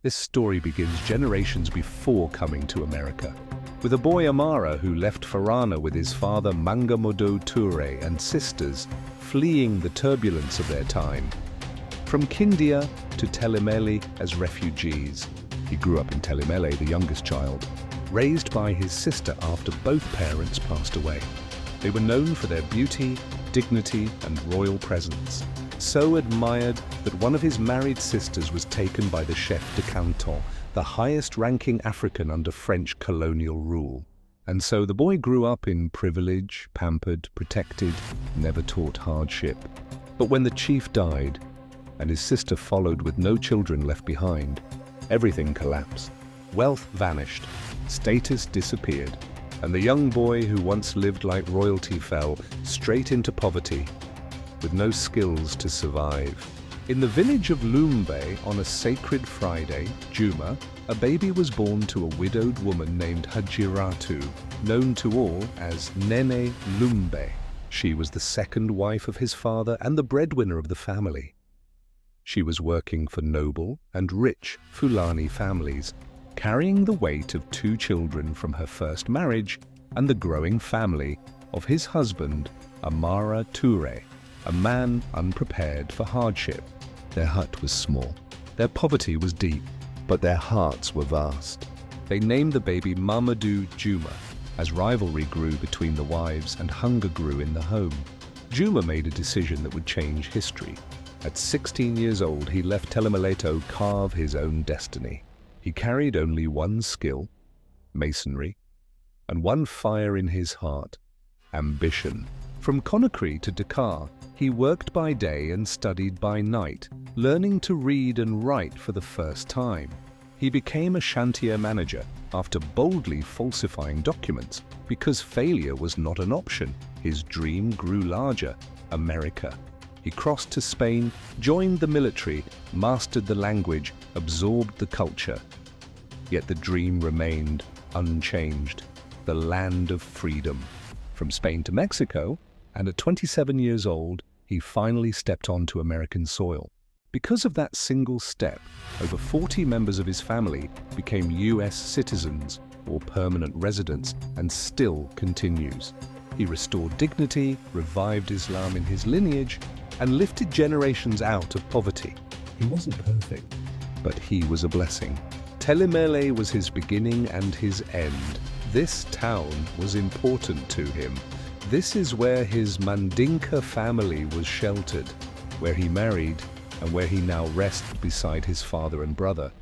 This story begins generations before coming to America, with a boy Amara who left Farana with his father Mangamodo Touré and sisters, fleeing the turbulence of their time. From Kindia to Telimélé as refugees. He grew up in Telimélé, the youngest child, raised by his sister after both parents passed away. They were known for their beauty, dignity, and royal presence, so admired that one of his married sisters was taken by the chef de canton, the highest-ranking African under French colonial rule. And so the boy grew up in privilege, pampered, protected, never taught hardship. But when the chief died, and his sister followed with no children left behind, everything collapsed. Wealth vanished, status disappeared, and the young boy who once lived like royalty fell straight into poverty, with no skills to survive. In the village of Loumbe, on a sacred Friday, Djouma, a baby was born to a widowed woman named Hajiratu, known to all as Nene Loumbe. She was the second wife of his father and the breadwinner of the family. She was working for noble and rich Fulani families, carrying the weight of 2 children from her first marriage and the growing family of his husband, Amara Touré, a man unprepared for hardship. Their hut was small, their poverty was deep, but their hearts were vast. They named the baby Mamadou Djouma, as rivalry grew between the wives and hunger grew in the home. Djouma made a decision that would change history. At 16 years old, he left Telimélé to carve his own destiny. He carried only one skill, masonry, and one fire in his heart, ambition. From Conakry to Dakar, he worked by day and studied by night, learning to read and write for the first time. He became a chantier manager after boldly falsifying documents because failure was not an option. His dream grew larger, America. He crossed to Spain, joined the military, mastered the language, absorbed the culture. Yet the dream remained unchanged, the land of freedom. From Spain to Mexico, and at 27 years old, he finally stepped onto American soil. Because of that single step, over 40 members of his family became US citizens or permanent residents, and still continues. He restored dignity, revived Islam in his lineage, and lifted generations out of poverty. He wasn't perfect, but he was a blessing. Telimélé was his beginning and his end. This town was important to him. This is where his Mandinka family was sheltered, where he married, and where he now rests beside his father and brother.